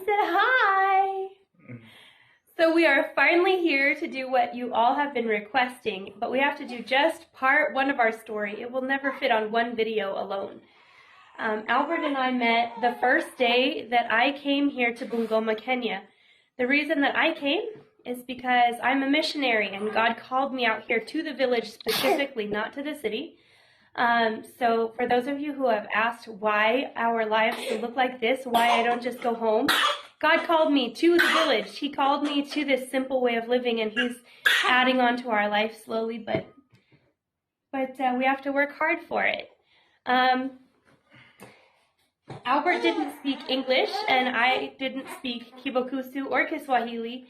said hi. So we are finally here to do what you all have been requesting, but we have to do just part one of our story. It will never fit on one video alone. Albert and I met the first day that I came here to Bungoma, Kenya. The reason that I came is because I'm a missionary and God called me out here to the village specifically, not to the city. So for those of you who have asked why our lives look like this, why I don't just go home, God called me to the village. He called me to this simple way of living, and He's adding on to our life slowly, but we have to work hard for it. Albert didn't speak English, and I didn't speak Kibokusu or Kiswahili,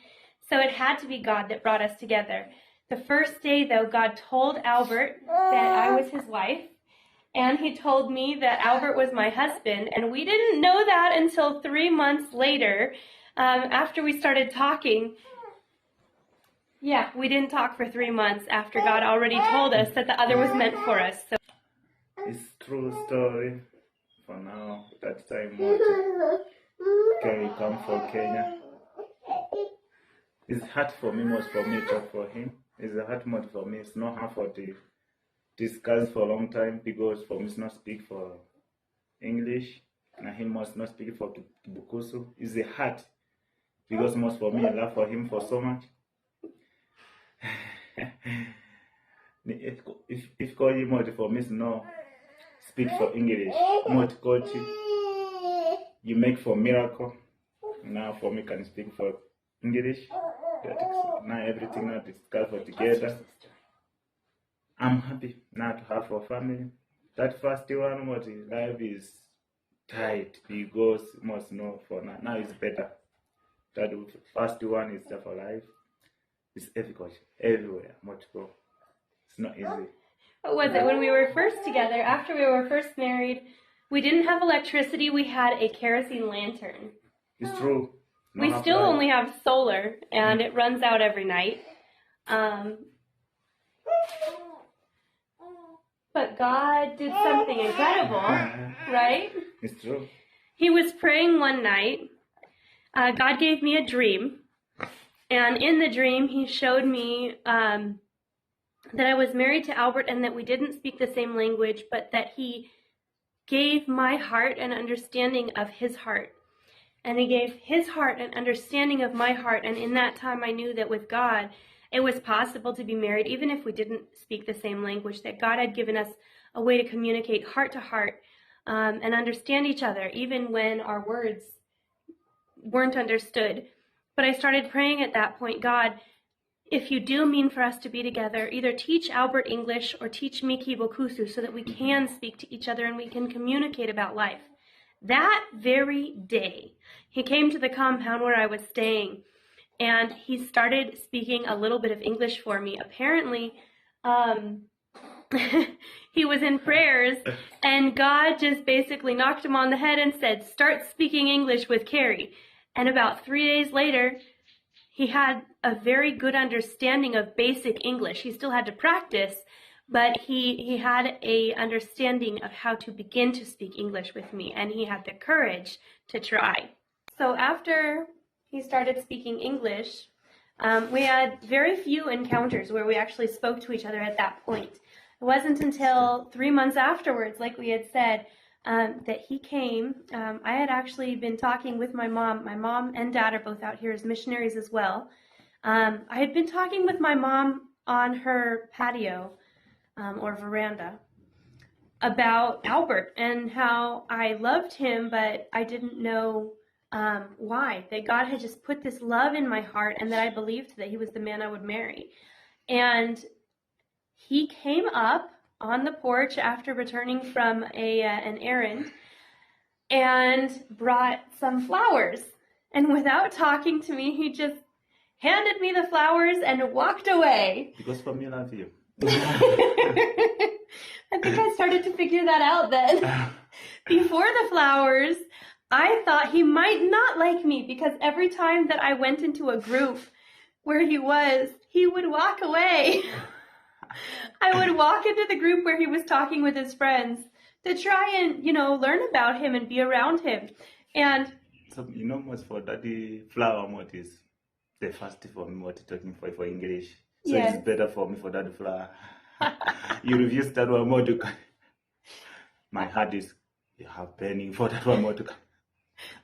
so it had to be God that brought us together. The first day, though, God told Albert that I was his wife, and He told me that Albert was my husband, and we didn't know that until 3 months later, after we started talking. Yeah, we didn't talk for 3 months after God already told us that the other was meant for us. So. It's true story. For now, that time, okay, come from Kenya. It's hard for me, most for me, talk for him. It's a hard mode for me. It's not hard for to discuss for a long time because for me, it's not speak for English, and he must not speak for Kibukusu. It's a hard because most for me, I love for him for so much. if call him out for me, it's no. Speak for English. Not coach. You make for miracle. Now for me can speak for English. Now everything now discuss for together. I'm happy now to have a family. That first one, what life is tight because must know for now. Now it's better. That first one is for life. It's difficult everywhere. Much go. It's not easy. What was it? When we were first together, after we were first married, we didn't have electricity. We had a kerosene lantern. It's true. We still only have solar, and it runs out every night. But God did something incredible, right? It's true. He was praying one night. God gave me a dream. And in the dream, He showed me that I was married to Albert and that we didn't speak the same language, but that He gave my heart an understanding of His heart. And He gave His heart an understanding of my heart. And in that time, I knew that with God, it was possible to be married, even if we didn't speak the same language, that God had given us a way to communicate heart to heart and understand each other, even when our words weren't understood. But I started praying at that point, God, if You do mean for us to be together, either teach Albert English or teach me Kibokusu so that we can speak to each other and we can communicate about life. That very day, He came to the compound where I was staying, and He started speaking a little bit of English for me. Apparently, he was in prayers, and God just basically knocked him on the head and said, start speaking English with Carrie. And about 3 days later, he had a very good understanding of basic English. He still had to practice, but he had a understanding of how to begin to speak English with me, and he had the courage to try. So after he started speaking English, we had very few encounters where we actually spoke to each other at that point. It wasn't until 3 months afterwards, like we had said, that he came. I had actually been talking with my mom. My mom and dad are both out here as missionaries as well. I had been talking with my mom on her patio or veranda about Albert and how I loved him, but I didn't know why. That God had just put this love in my heart and that I believed that he was the man I would marry. And he came up on the porch after returning from an errand and brought some flowers. And without talking to me, he just handed me the flowers and walked away. Because for me, I love you. I think I started to figure that out then. Before the flowers, I thought he might not like me because every time that I went into a group where he would walk away. I would walk into the group where he was talking with his friends to try and, learn about him and be around him. And So, what for daddy flower what is the first for me what talking for English. So Yes. it's better for me for daddy flower. You refuse that one more to come. My heart is burning for that one more to come.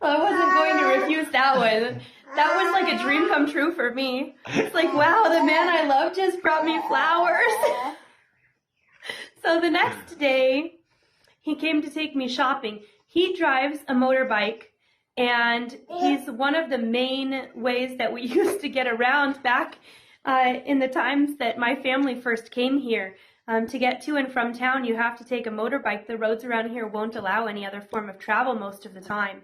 Well, I wasn't going to refuse that one. That was like a dream come true for me. It's like, wow, the man I love just brought me flowers. So the next day, he came to take me shopping. He drives a motorbike, and he's one of the main ways that we used to get around back in the times that my family first came here. To get to and from town, you have to take a motorbike. The roads around here won't allow any other form of travel most of the time.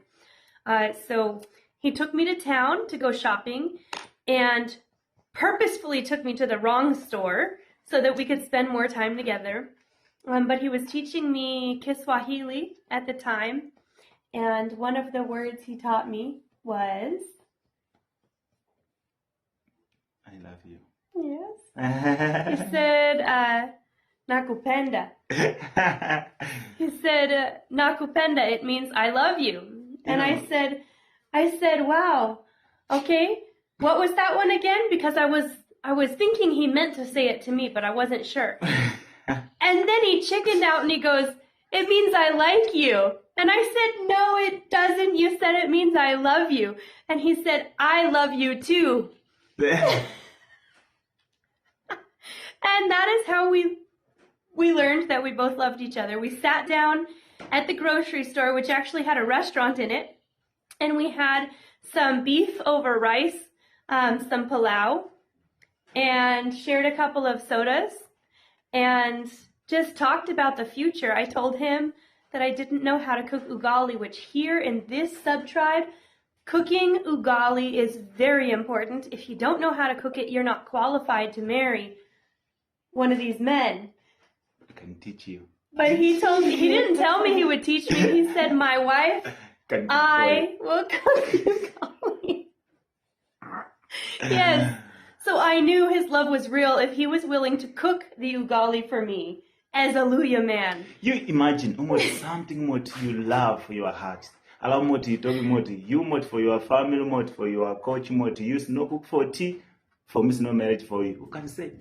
So he took me to town to go shopping and purposefully took me to the wrong store so that we could spend more time together. But he was teaching me Kiswahili at the time, and one of the words he taught me was... I love you. Yes. He said, nakupenda. He said, nakupenda, it means I love you. And I said, wow, okay, what was that one again? Because I was thinking he meant to say it to me, but I wasn't sure. And then he chickened out and he goes, it means I like you. And I said, no, it doesn't. You said it means I love you. And he said, I love you too. And that is how we learned that we both loved each other. We sat down at the grocery store, which actually had a restaurant in it, and we had some beef over rice, some palau, and shared a couple of sodas, and just talked about the future. I told him that I didn't know how to cook ugali, which here in this sub-tribe, cooking ugali is very important. If you don't know how to cook it, you're not qualified to marry one of these men. I can teach you. But he didn't tell me he would teach me. He said, my wife, I will cook ugali. Yes. So I knew his love was real if he was willing to cook the ugali for me as a Luya man. You imagine almost something what you love for your heart. Allow what you talk about you what for your family what for your coach what you use no cook for tea for me no marriage for you. Who can say,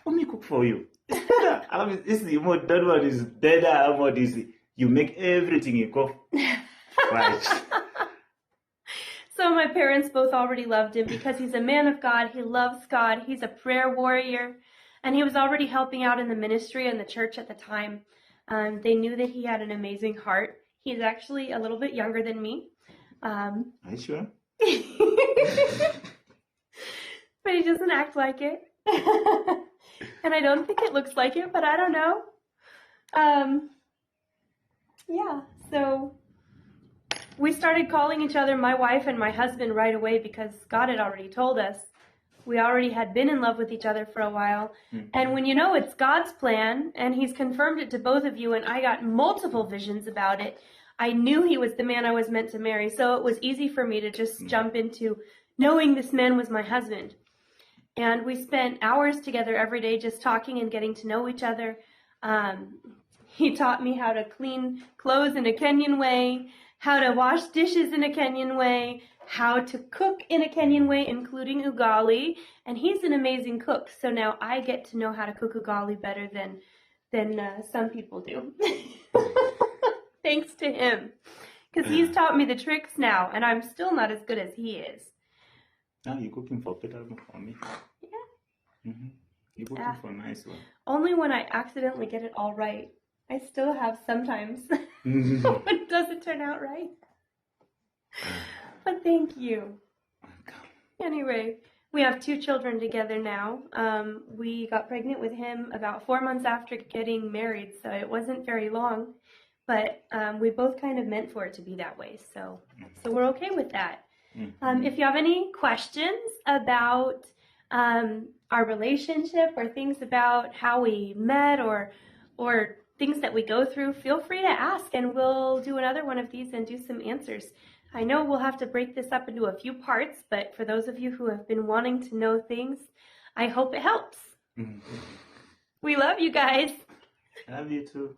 let me cook for you. It's better. I mean, this is what that one is better. What is you make everything you cook right. So my parents both already loved him because he's a man of God. He loves God. He's a prayer warrior. And he was already helping out in the ministry and the church at the time. They knew that he had an amazing heart. He's actually a little bit younger than me. Are you sure? But he doesn't act like it. And I don't think it looks like it, but I don't know. Yeah, so we started calling each other my wife and my husband right away because God had already told us. We already had been in love with each other for a while. Mm-hmm. And when you know it's God's plan, and he's confirmed it to both of you, and I got multiple visions about it, I knew he was the man I was meant to marry. So it was easy for me to just jump into knowing this man was my husband. And we spent hours together every day just talking and getting to know each other. He taught me how to clean clothes in a Kenyan way, how to wash dishes in a Kenyan way, how to cook in a Kenyan way, including ugali. And he's an amazing cook. So now I get to know how to cook ugali better than some people do. Thanks to him. Because he's taught me the tricks now, and I'm still not as good as he is. Now you're cooking for better for me. Yeah. Mm-hmm. You're cooking for a nice one. Only when I accidentally get it all right. I still have sometimes when it doesn't turn out right. But thank you. Anyway, we have 2 children together now. We got pregnant with him about 4 months after getting married, so it wasn't very long. But we both kind of meant for it to be that way, so we're okay with that. If you have any questions about our relationship or things about how we met or things that we go through, feel free to ask, and we'll do another one of these and do some answers. I know we'll have to break this up into a few parts, but for those of you who have been wanting to know things, I hope it helps. We love you guys. I love you too.